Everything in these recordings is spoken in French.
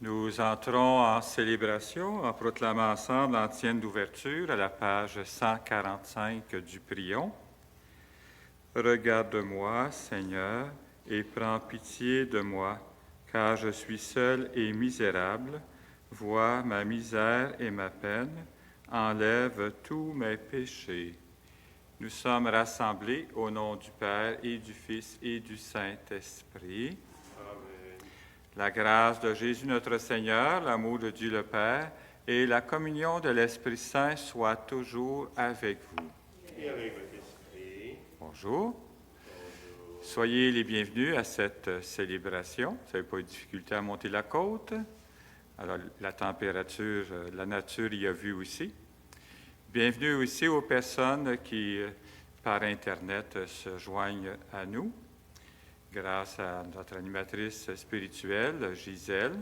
Nous entrons en célébration en proclamant ensemble l'antienne d'ouverture à la page 145 du prion. Regarde-moi, Seigneur, et prends pitié de moi, car je suis seul et misérable. Vois ma misère et ma peine, enlève tous mes péchés. Nous sommes rassemblés au nom du Père et du Fils et du Saint-Esprit. La grâce de Jésus notre Seigneur, l'amour de Dieu le Père et la communion de l'Esprit Saint soient toujours avec vous. Et avec votre esprit. Bonjour. Soyez les bienvenus à cette célébration. Vous n'avez pas eu de difficulté à monter la côte. Alors, la température, la nature y a vu aussi. Bienvenue aussi aux personnes qui, par Internet, se joignent à nous. Grâce à notre animatrice spirituelle, Gisèle.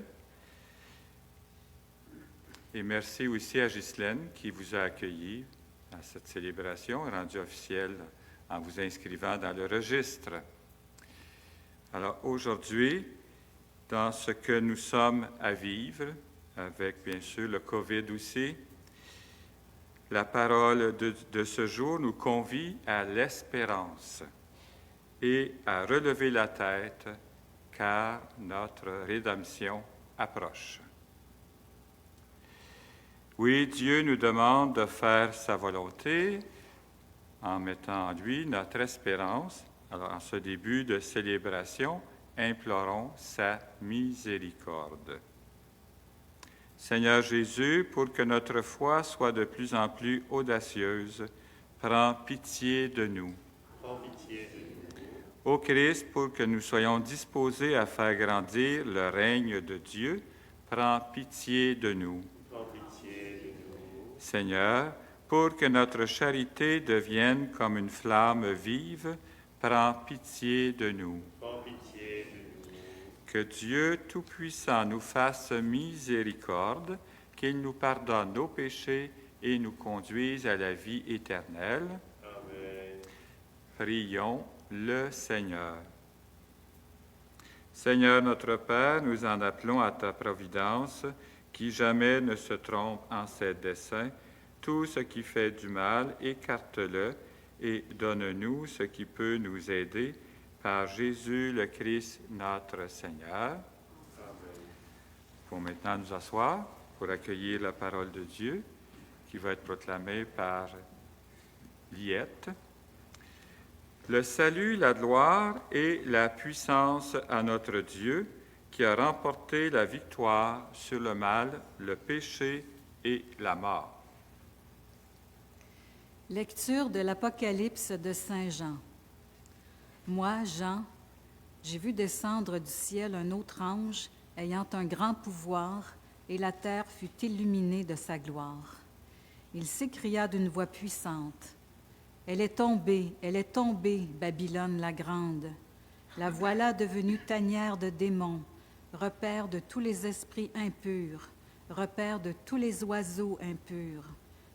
Et merci aussi à Ghislaine qui vous a accueillis à cette célébration, rendue officielle en vous inscrivant dans le registre. Alors aujourd'hui, dans ce que nous sommes à vivre, avec bien sûr le COVID aussi, la parole de ce jour nous convie à l'espérance et à relever la tête, car notre rédemption approche. Oui, Dieu nous demande de faire sa volonté en mettant en lui notre espérance. Alors, en ce début de célébration, implorons sa miséricorde. Seigneur Jésus, pour que notre foi soit de plus en plus audacieuse, prends pitié de nous. Prends pitié de nous. Ô Christ, pour que nous soyons disposés à faire grandir le règne de Dieu, prends pitié de nous. Prends pitié de nous. Seigneur, pour que notre charité devienne comme une flamme vive, prends pitié de nous. Prends pitié de nous. Que Dieu Tout-Puissant nous fasse miséricorde, qu'il nous pardonne nos péchés et nous conduise à la vie éternelle. Amen. Prions le Seigneur. Seigneur notre Père, nous en appelons à ta providence, qui jamais ne se trompe en ses desseins. Tout ce qui fait du mal, écarte-le et donne-nous ce qui peut nous aider par Jésus le Christ notre Seigneur. Amen. Nous pouvons maintenant nous asseoir pour accueillir la parole de Dieu qui va être proclamée par Liette. Le salut, la gloire et la puissance à notre Dieu qui a remporté la victoire sur le mal, le péché et la mort. Lecture de l'Apocalypse de Saint Jean. Moi, Jean, j'ai vu descendre du ciel un autre ange ayant un grand pouvoir, et la terre fut illuminée de sa gloire. Il s'écria d'une voix puissante: Elle est tombée, Babylone la grande. La voilà devenue tanière de démons, repère de tous les esprits impurs, repère de tous les oiseaux impurs,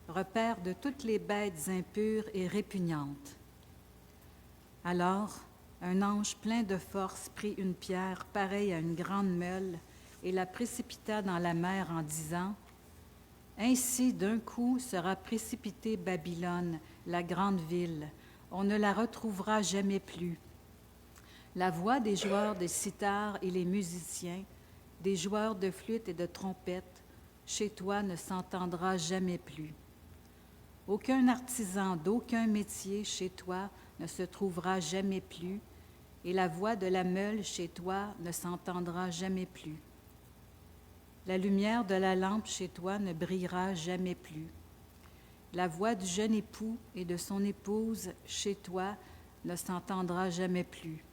repère de toutes les bêtes impures et répugnantes. Alors, un ange plein de force prit une pierre pareille à une grande meule et la précipita dans la mer en disant: Ainsi, d'un coup, sera précipitée Babylone, la grande ville. On ne la retrouvera jamais plus. La voix des joueurs de cithare et les musiciens, des joueurs de flûte et de trompette, chez toi ne s'entendra jamais plus. Aucun artisan d'aucun métier chez toi ne se trouvera jamais plus, et la voix de la meule chez toi ne s'entendra jamais plus. La lumière de la lampe chez toi ne brillera jamais plus. La voix du jeune époux et de son épouse chez toi ne s'entendra jamais plus.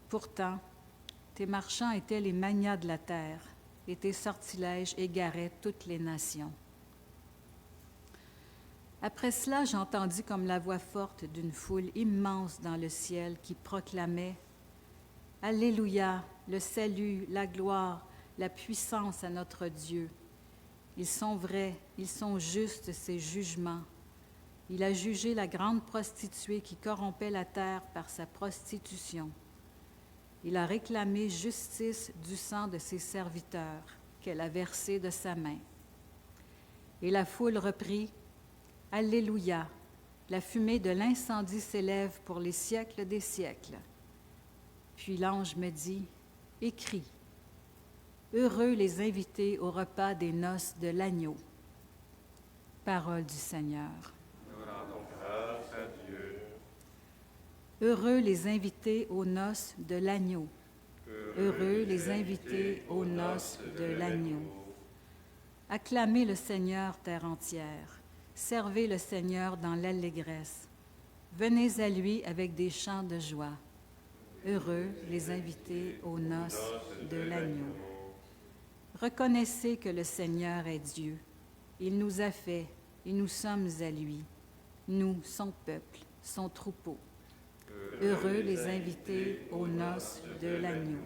Pourtant, tes marchands étaient les magnats de la terre, et tes sortilèges égaraient toutes les nations. Après cela, j'entendis comme la voix forte d'une foule immense dans le ciel qui proclamait: Alléluia, le salut, la gloire, la puissance à notre Dieu. Ils sont vrais, ils sont justes, ces jugements. Il a jugé la grande prostituée qui corrompait la terre par sa prostitution. Il a réclamé justice du sang de ses serviteurs qu'elle a versé de sa main. Et la foule reprit « Alléluia! La fumée de l'incendie s'élève pour les siècles des siècles. » Puis l'ange me dit « Écris, heureux les invités au repas des noces de l'agneau. » Parole du Seigneur. Nous rendons grâce à Dieu. Heureux les invités aux noces de l'agneau. Heureux les invités aux noces de l'agneau. Acclamez le Seigneur, terre entière. Servez le Seigneur dans l'allégresse. Venez à lui avec des chants de joie. Heureux les invités aux noces de l'agneau. Reconnaissez que le Seigneur est Dieu. Il nous a fait et nous sommes à lui. Nous, son peuple, son troupeau. Heureux les invités aux noces de l'agneau.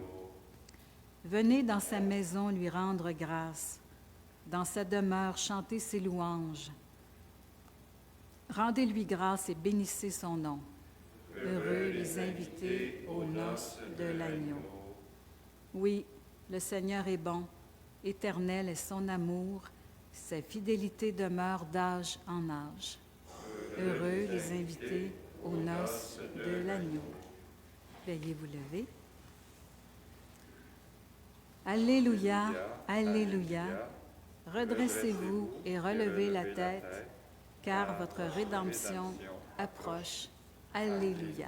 Venez dans sa maison lui rendre grâce. Dans sa demeure, chantez ses louanges. Rendez-lui grâce et bénissez son nom. Heureux les invités aux noces de l'agneau. Oui, le Seigneur est bon, éternel est son amour, sa fidélité demeure d'âge en âge. Heureux les invités aux noces de l'agneau. Veuillez vous lever. Alléluia, Alléluia. Redressez-vous et relevez la tête, car votre rédemption approche. Alléluia.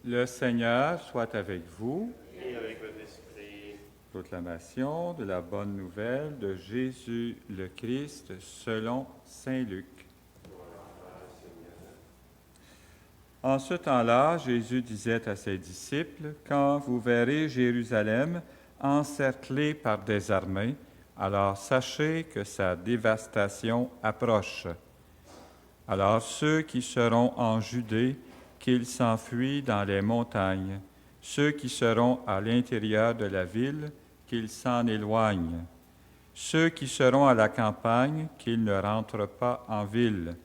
Le Seigneur soit avec vous. Et avec votre esprit. Proclamation de la bonne nouvelle de Jésus le Christ selon saint Luc. En ce temps-là, Jésus disait à ses disciples, « Quand vous verrez Jérusalem encerclée par des armées, alors sachez que sa dévastation approche. Alors ceux qui seront en Judée, qu'ils s'enfuient dans les montagnes, ceux qui seront à l'intérieur de la ville, qu'ils s'en éloignent, ceux qui seront à la campagne, qu'ils ne rentrent pas en ville,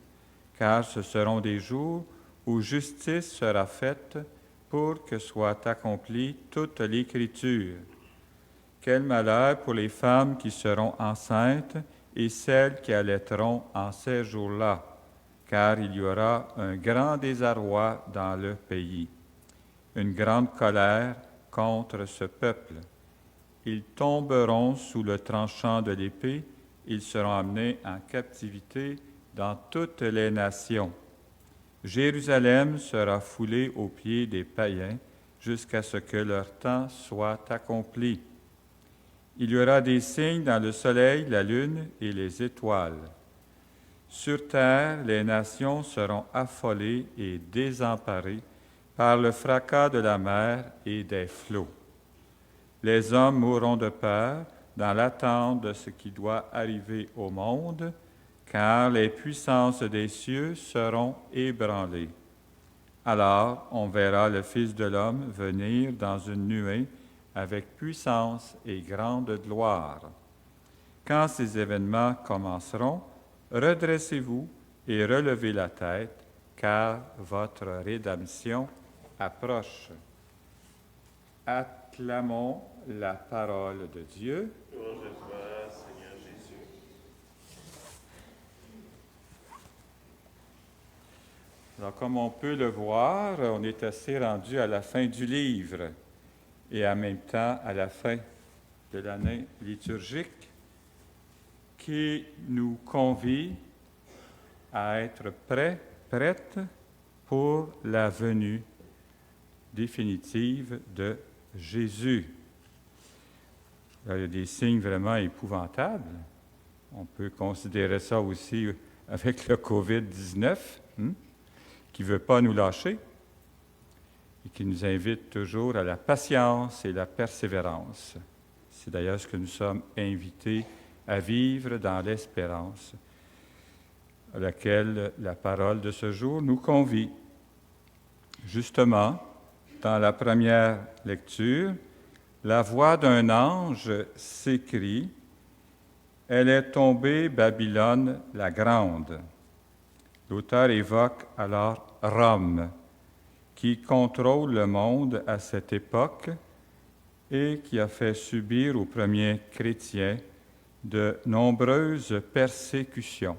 car ce seront des jours où justice sera faite pour que soit accomplie toute l'Écriture. Quel malheur pour les femmes qui seront enceintes et celles qui allaiteront en ces jours-là, car il y aura un grand désarroi dans le pays, une grande colère contre ce peuple. Ils tomberont sous le tranchant de l'épée, ils seront amenés en captivité dans toutes les nations. Jérusalem sera foulée aux pieds des païens jusqu'à ce que leur temps soit accompli. Il y aura des signes dans le soleil, la lune et les étoiles. Sur terre, les nations seront affolées et désemparées par le fracas de la mer et des flots. Les hommes mourront de peur dans l'attente de ce qui doit arriver au monde, car les puissances des cieux seront ébranlées. Alors on verra le Fils de l'homme venir dans une nuée avec puissance et grande gloire. Quand ces événements commenceront, redressez-vous et relevez la tête, car votre rédemption approche. Acclamons la parole de Dieu. Louange à toi, Seigneur Jésus. Alors, comme on peut le voir, on est assez rendu à la fin du livre et en même temps à la fin de l'année liturgique qui nous convie à être prêtes pour la venue définitive de Jésus. Là, il y a des signes vraiment épouvantables. On peut considérer ça aussi avec le COVID-19, qui ne veut pas nous lâcher et qui nous invite toujours à la patience et la persévérance. C'est d'ailleurs ce que nous sommes invités à vivre dans l'espérance, à laquelle la parole de ce jour nous convie. Justement, dans la première lecture, la voix d'un ange s'écrie, « Elle est tombée, Babylone la grande ». L'auteur évoque alors Rome, qui contrôle le monde à cette époque et qui a fait subir aux premiers chrétiens de nombreuses persécutions.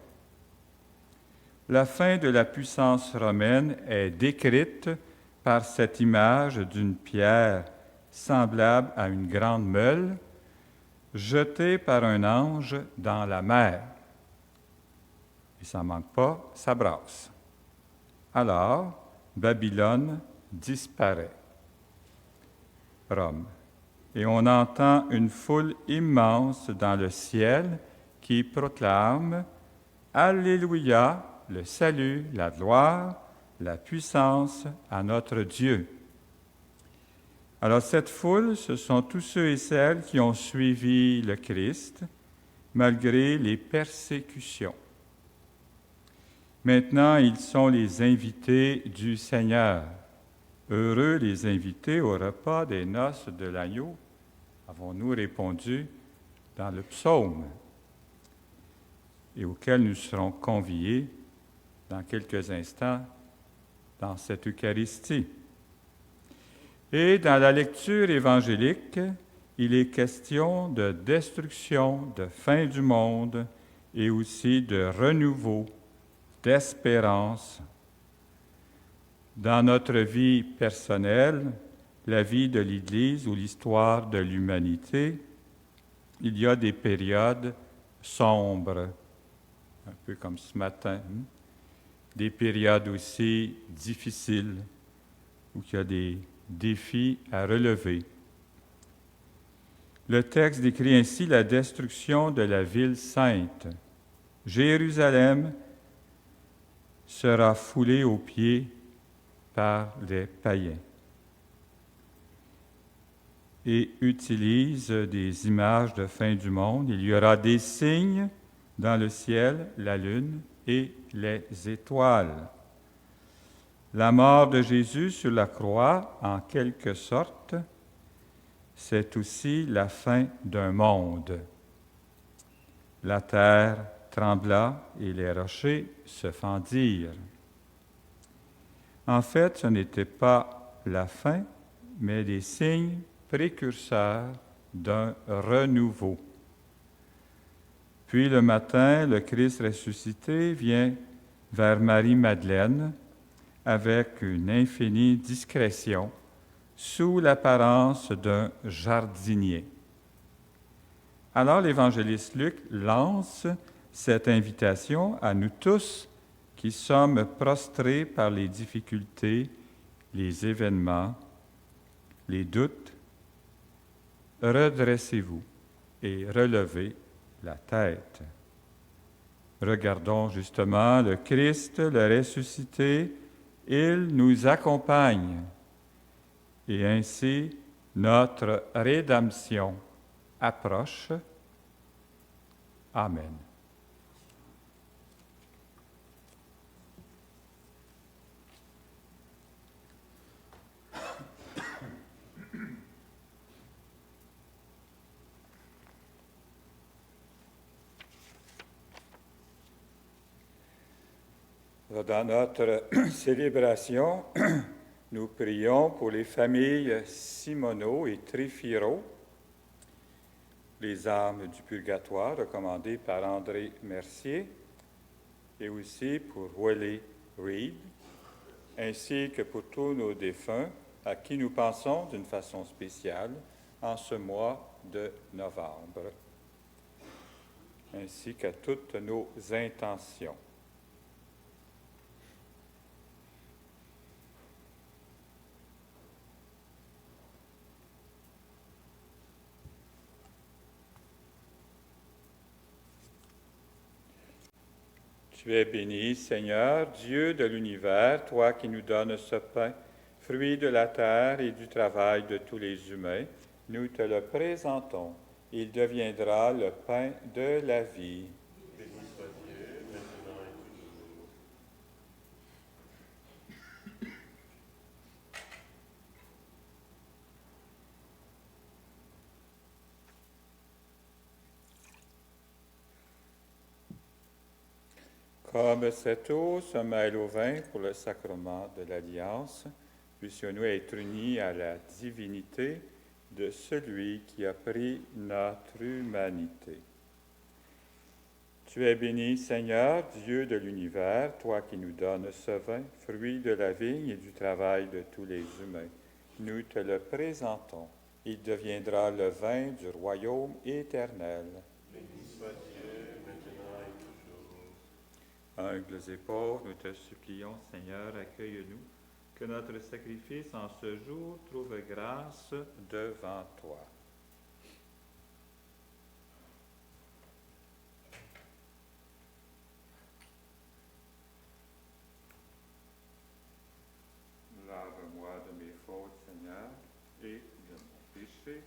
La fin de la puissance romaine est décrite par cette image d'une pierre semblable à une grande meule, jetée par un ange dans la mer. Et ça ne manque pas, ça brasse. Alors, Babylone disparaît. Rome. Et on entend une foule immense dans le ciel qui proclame « Alléluia, le salut, la gloire, la puissance à notre Dieu ». Alors cette foule, ce sont tous ceux et celles qui ont suivi le Christ malgré les persécutions. Maintenant, ils sont les invités du Seigneur. Heureux les invités au repas des noces de l'agneau, avons-nous répondu dans le psaume, et auquel nous serons conviés dans quelques instants dans cette Eucharistie. Et dans la lecture évangélique, il est question de destruction, de fin du monde et aussi de renouveau, d'espérance. Dans notre vie personnelle, la vie de l'Église ou l'histoire de l'humanité, il y a des périodes sombres, un peu comme ce matin, des périodes aussi difficiles, où il y a des défis à relever. Le texte décrit ainsi la destruction de la ville sainte. Jérusalem sera foulée aux pieds par les païens. Et utilise des images de fin du monde. Il y aura des signes dans le ciel, la lune et les étoiles. La mort de Jésus sur la croix, en quelque sorte, c'est aussi la fin d'un monde. La terre trembla et les rochers se fendirent. En fait, ce n'était pas la fin, mais des signes précurseurs d'un renouveau. Puis le matin, le Christ ressuscité vient vers Marie-Madeleine avec une infinie discrétion, sous l'apparence d'un jardinier. Alors l'évangéliste Luc lance cette invitation à nous tous qui sommes prostrés par les difficultés, les événements, les doutes. Redressez-vous et relevez la tête. Regardons justement le Christ, le ressuscité, il nous accompagne. Et ainsi, notre rédemption approche. Amen. Dans notre célébration, nous prions pour les familles Simoneau et Trifiro, les âmes du purgatoire recommandées par André Mercier, et aussi pour Willie Reed, ainsi que pour tous nos défunts à qui nous pensons d'une façon spéciale en ce mois de novembre, ainsi qu'à toutes nos intentions. Tu es béni, Seigneur, Dieu de l'univers, toi qui nous donnes ce pain, fruit de la terre et du travail de tous les humains. Nous te le présentons. Il deviendra le pain de la vie. Béni soit Dieu, maintenant et toujours. Comme cette eau se mêle au vin pour le sacrement de l'Alliance, puissions-nous être unis à la divinité de celui qui a pris notre humanité. Tu es béni, Seigneur, Dieu de l'univers, toi qui nous donnes ce vin, fruit de la vigne et du travail de tous les humains. Nous te le présentons. Il deviendra le vin du royaume éternel. Béni soit Dieu, maintenant et toujours. Humbles et pauvres, nous te supplions, Seigneur, accueille-nous, que notre sacrifice en ce jour trouve grâce devant toi. Lave-moi de mes fautes, Seigneur, et de mon péché,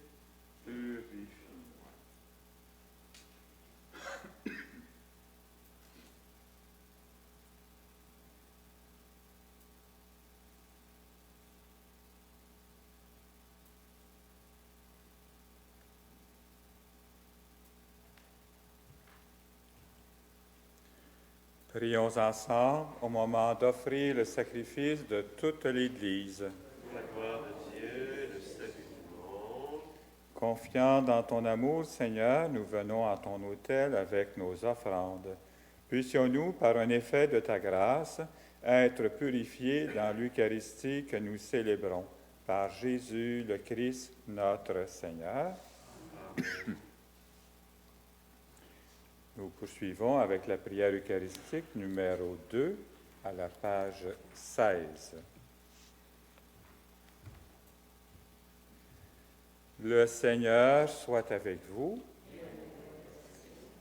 purifie-moi. Prions ensemble au moment d'offrir le sacrifice de toute l'Église. La gloire de Dieu, le salut du monde. Confiant dans ton amour, Seigneur, nous venons à ton autel avec nos offrandes. Puissions-nous, par un effet de ta grâce, être purifiés dans l'Eucharistie que nous célébrons. Par Jésus le Christ, notre Seigneur. Nous poursuivons avec la prière eucharistique numéro 2 à la page 16. Le Seigneur soit avec vous.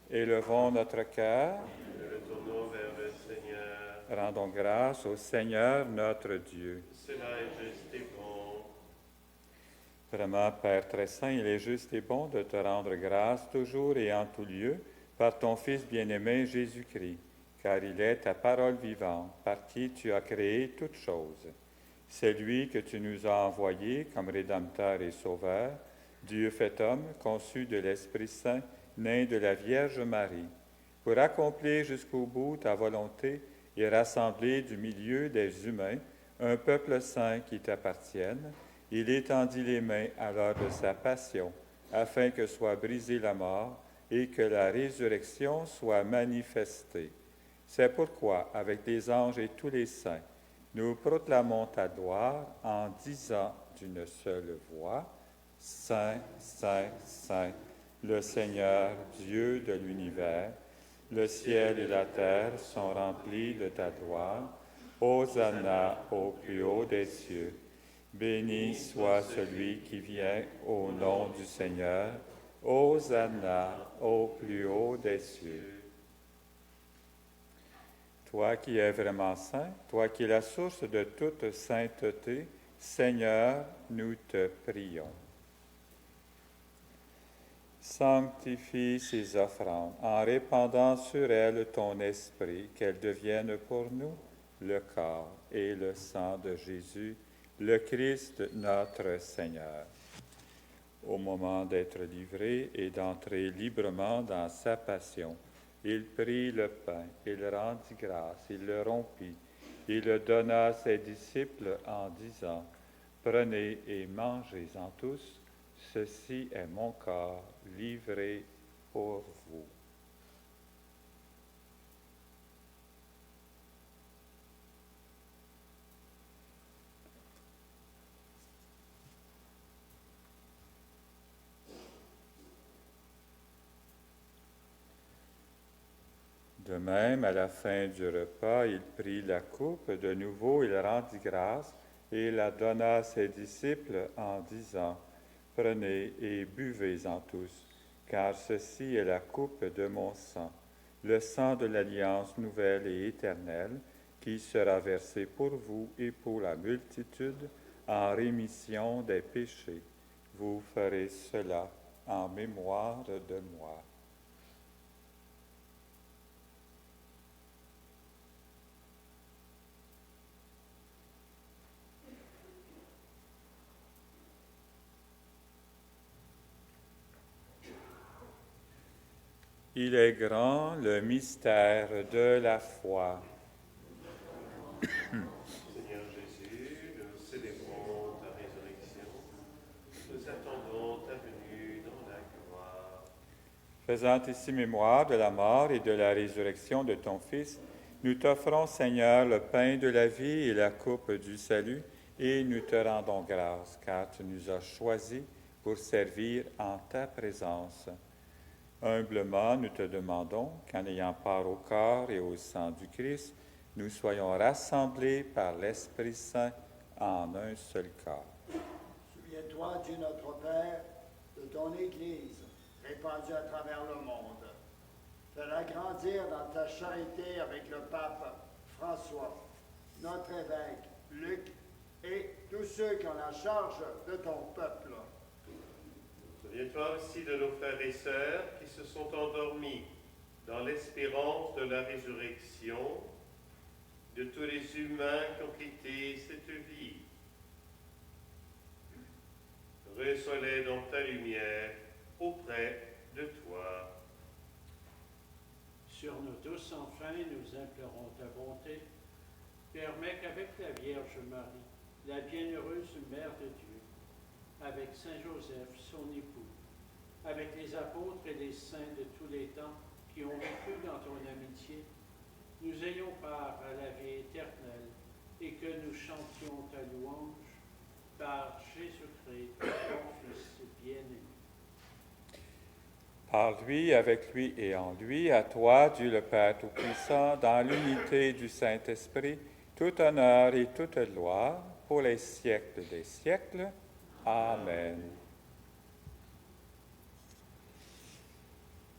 Élevons notre cœur. Nous le tournons vers le Seigneur. Rendons grâce au Seigneur notre Dieu. Cela est juste et bon. Vraiment, Père très saint, il est juste et bon de te rendre grâce toujours et en tout lieu par ton Fils bien-aimé Jésus-Christ, car il est ta parole vivante, par qui tu as créé toutes choses. C'est lui que tu nous as envoyé comme Rédempteur et Sauveur, Dieu fait homme, conçu de l'Esprit Saint, né de la Vierge Marie, pour accomplir jusqu'au bout ta volonté et rassembler du milieu des humains un peuple saint qui t'appartienne. Il étendit les mains à l'heure de sa passion, afin que soit brisée la mort et que la résurrection soit manifestée. C'est pourquoi, avec les anges et tous les saints, nous proclamons ta gloire en disant d'une seule voix, Saint, Saint, Saint, le Seigneur, Dieu de l'univers, le ciel et la terre sont remplis de ta gloire. Hosanna au plus haut des cieux. Béni soit celui qui vient au nom du Seigneur. Hosanna au plus haut des cieux. Toi qui es vraiment saint, toi qui es la source de toute sainteté, Seigneur, nous te prions. Sanctifie ces offrandes en répandant sur elles ton esprit, qu'elles deviennent pour nous le corps et le sang de Jésus, le Christ notre Seigneur. Au moment d'être livré et d'entrer librement dans sa passion, il prit le pain, il rendit grâce, il le rompit, il le donna à ses disciples en disant, « Prenez et mangez-en tous, ceci est mon corps livré pour vous. » De même, à la fin du repas, il prit la coupe, de nouveau il rendit grâce et la donna à ses disciples en disant, « Prenez et buvez-en tous, car ceci est la coupe de mon sang, le sang de l'alliance nouvelle et éternelle, qui sera versé pour vous et pour la multitude en rémission des péchés. Vous ferez cela en mémoire de moi. » Il est grand le mystère de la foi. Seigneur Jésus, nous célébrons ta résurrection. Nous attendons ta venue dans la gloire. Faisant ici mémoire de la mort et de la résurrection de ton Fils, nous t'offrons, Seigneur, le pain de la vie et la coupe du salut, et nous te rendons grâce, car tu nous as choisis pour servir en ta présence. Humblement, nous te demandons qu'en ayant part au corps et au sang du Christ, nous soyons rassemblés par l'Esprit Saint en un seul corps. Souviens-toi, Dieu notre Père, de ton Église répandue à travers le monde. Fais-la grandir dans ta charité avec le pape François, notre évêque Luc et tous ceux qui ont la charge de ton peuple. Souviens-toi aussi de nos frères et sœurs qui se sont endormis dans l'espérance de la résurrection, de tous les humains qui ont quitté cette vie. Reçois-les dans ta lumière auprès de toi. Sur nous tous, enfin, nous implorons ta bonté. Permets qu'avec la Vierge Marie, la bienheureuse Mère de Dieu, avec Saint Joseph, son époux, avec les apôtres et les saints de tous les temps qui ont vécu dans ton amitié, nous ayons part à la vie éternelle et que nous chantions ta louange par Jésus-Christ, ton Fils bien-aimé. Par lui, avec lui et en lui, à toi, Dieu le Père Tout-Puissant, dans l'unité du Saint-Esprit, tout honneur et toute gloire pour les siècles des siècles. Amen.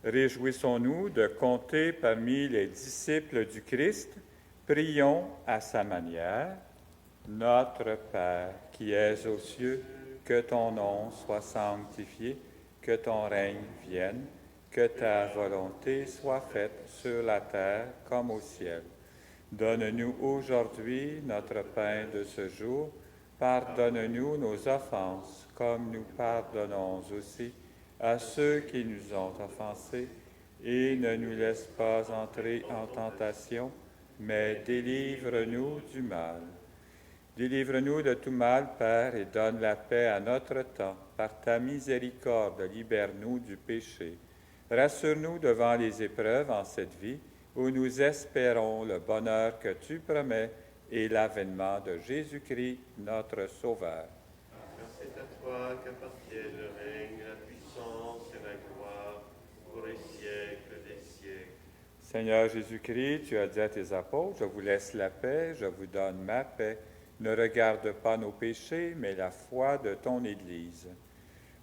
Réjouissons-nous de compter parmi les disciples du Christ. Prions à sa manière. Notre Père, qui es aux cieux, que ton nom soit sanctifié, que ton règne vienne, que ta volonté soit faite sur la terre comme au ciel. Donne-nous aujourd'hui notre pain de ce jour. Pardonne-nous nos offenses, comme nous pardonnons aussi à ceux qui nous ont offensés, et ne nous laisse pas entrer en tentation, mais délivre-nous du mal. Délivre-nous de tout mal, Père, et donne la paix à notre temps. Par ta miséricorde, libère-nous du péché. Rassure-nous devant les épreuves en cette vie, où nous espérons le bonheur que tu promets et l'avènement de Jésus-Christ, notre Sauveur. Car c'est à toi qu'appartiennent le règne, la puissance et la gloire pour les siècles des siècles. Seigneur Jésus-Christ, tu as dit à tes apôtres, je vous laisse la paix, je vous donne ma paix. Ne regarde pas nos péchés, mais la foi de ton Église.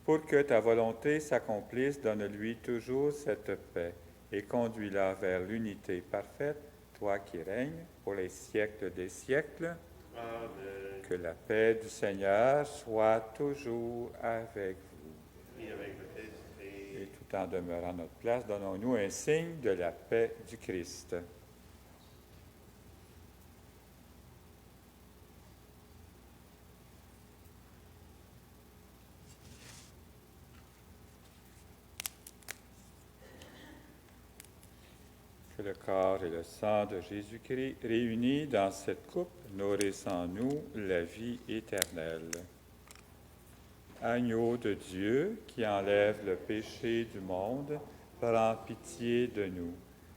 Pour que ta volonté s'accomplisse, donne-lui toujours cette paix et conduis-la vers l'unité parfaite, toi qui règnes pour les siècles des siècles. Amen. Que la paix du Seigneur soit toujours avec vous. Et avec le esprit. Et tout en demeurant à notre place, donnons-nous un signe de la paix du Christ. Que le corps et le sang de Jésus-Christ réunis dans cette coupe nourrissent en nous la vie éternelle. Agneau de Dieu qui enlève le péché du monde, prends pitié de nous.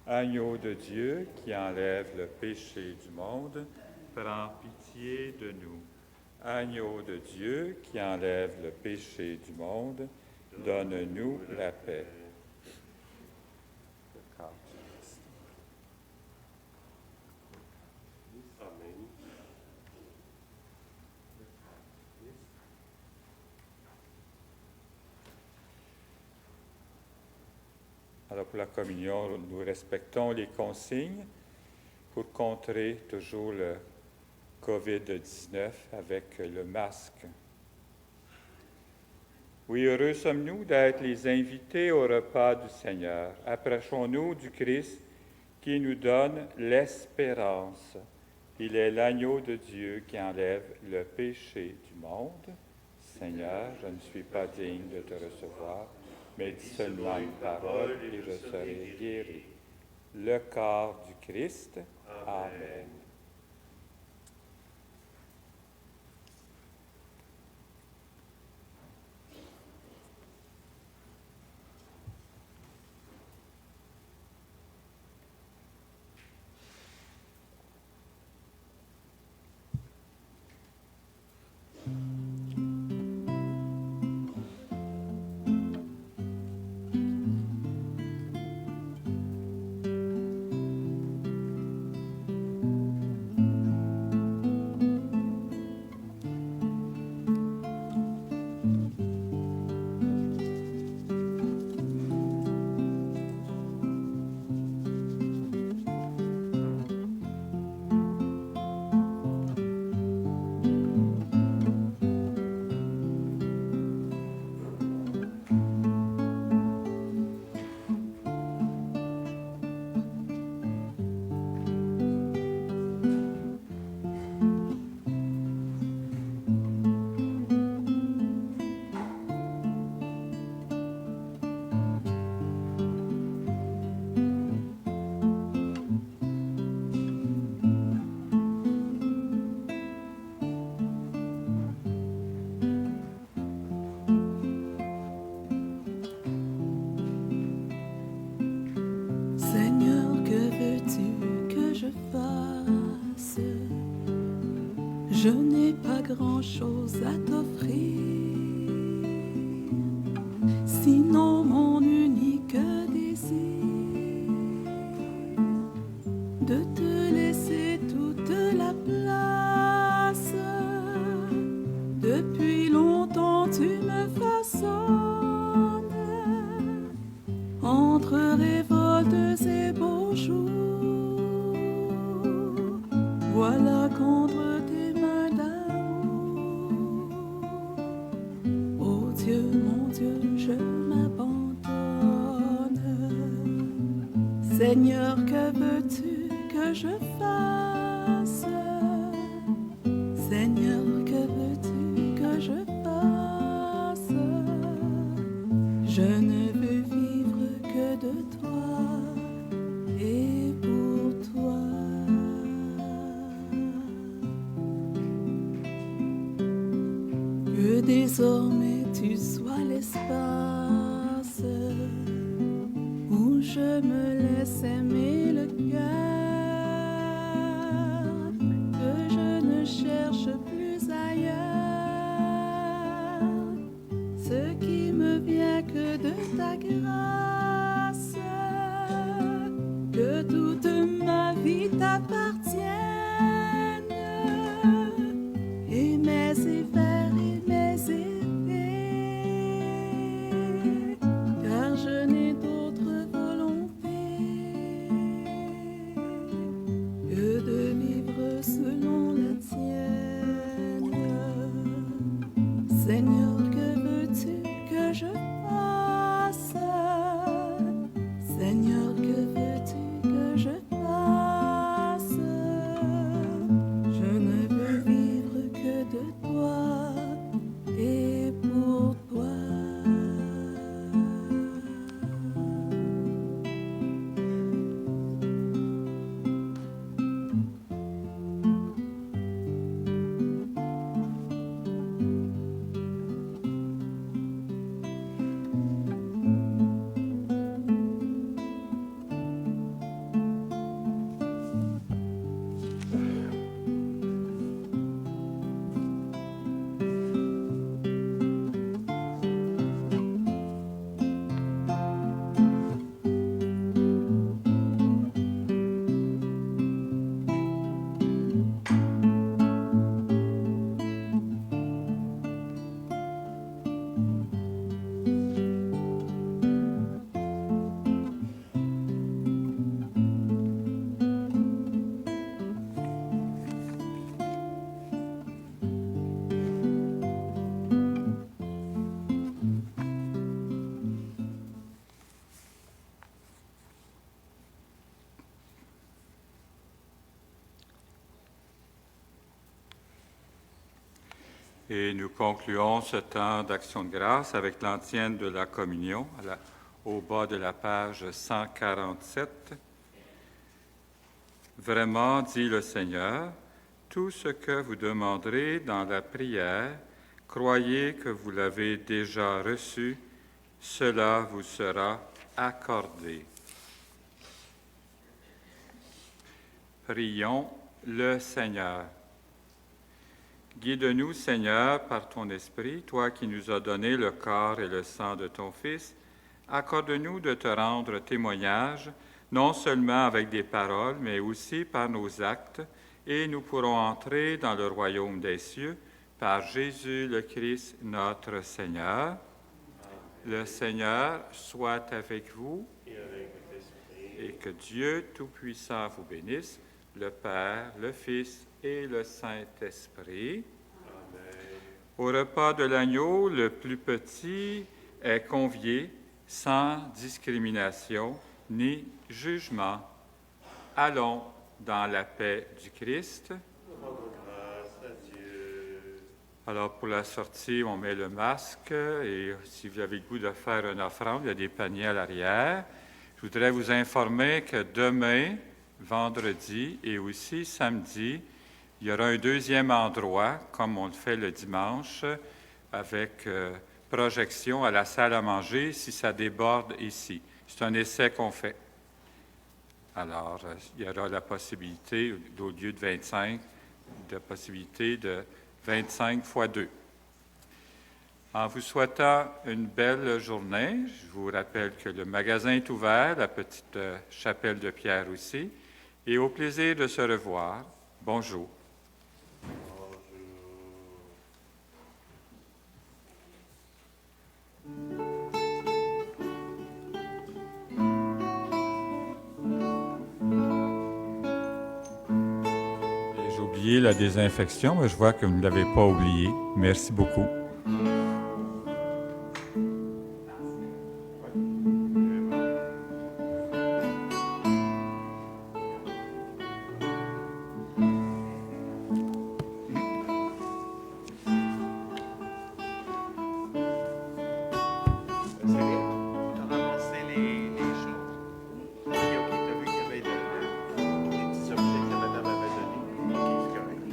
Agneau de Dieu qui enlève le péché du monde, prends pitié de nous. Agneau de Dieu qui enlève le péché du monde, donne-nous la paix. Amen. Alors pour la communion, nous respectons les consignes pour contrer toujours le COVID-19 avec le masque. Oui, heureux sommes-nous d'être les invités au repas du Seigneur. Approchons-nous du Christ qui nous donne l'espérance. Il est l'agneau de Dieu qui enlève le péché du monde. Seigneur, je ne suis pas digne de te recevoir, mais dis seulement une parole et je serai guéri. Le corps du Christ. Amen. Seigneur, que veux-tu que je fasse? Je n'ai pas grand-chose à t'offrir, sinon mon unique désir de te laisser toute la place. Depuis longtemps tu me façonnes entre révoltes et beaux jours. Voilà qu'entre tes mains d'amour, oh Dieu, mon Dieu, je m'abandonne. Seigneur, que veux-tu que je fasse? Seigneur, que veux-tu que je fasse? Je ne veux vivre que de toi et pour toi. Que désormais tu sois l'espace où je me laisse aimer le cœur, que je ne cherche plus ailleurs ce qui me vient que de ta grâce, que toute ma vie t'appartienne, et mes hivers et mes étés, car je n'ai d'autre volonté que de vivre selon la tienne. Seigneur, que veux-tu que je fasse? Seigneur, que veux-tu que je fasse? Et nous concluons ce temps d'action de grâce avec l'antienne de la communion au bas de la page 147. Vraiment, dit le Seigneur, tout ce que vous demanderez dans la prière, croyez que vous l'avez déjà reçu, cela vous sera accordé. Prions le Seigneur. Guide-nous, Seigneur, par ton Esprit, toi qui nous as donné le corps et le sang de ton Fils. Accorde-nous de te rendre témoignage, non seulement avec des paroles, mais aussi par nos actes, et nous pourrons entrer dans le royaume des cieux par Jésus le Christ, notre Seigneur. Le Seigneur soit avec vous Et avec votre esprit. et que Dieu Tout-Puissant vous bénisse, le Père, le Fils et le Saint-Esprit. Amen. Au repas de l'agneau, le plus petit est convié sans discrimination ni jugement. Allons dans la paix du Christ. Rendons grâce à Dieu. Alors, pour la sortie, on met le masque et si vous avez le goût de faire une offrande, il y a des paniers à l'arrière. Je voudrais vous informer que demain, vendredi et aussi samedi, il y aura un deuxième endroit, comme on le fait le dimanche, avec projection à la salle à manger si ça déborde ici. C'est un essai qu'on fait. Alors, il y aura la possibilité, au lieu de 25, de possibilité de 25 fois 2. En vous souhaitant une belle journée, je vous rappelle que le magasin est ouvert, la petite chapelle de pierre aussi, et au plaisir de se revoir. Bonjour. J'ai oublié la désinfection, mais je vois que vous ne l'avez pas oublié. Merci beaucoup. Céline, t'as ramassé les choses. Ok, t'as vu qu'il y avait les petits objets que madame avait donnés. Ok, c'est correct.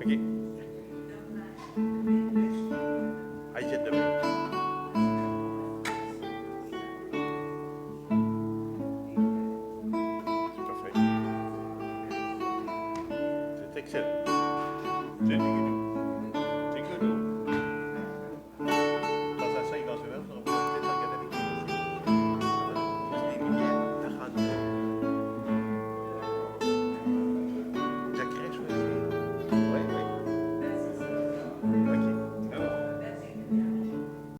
Ok. Ah, il vient de demain. C'est parfait. C'est excellent. C'est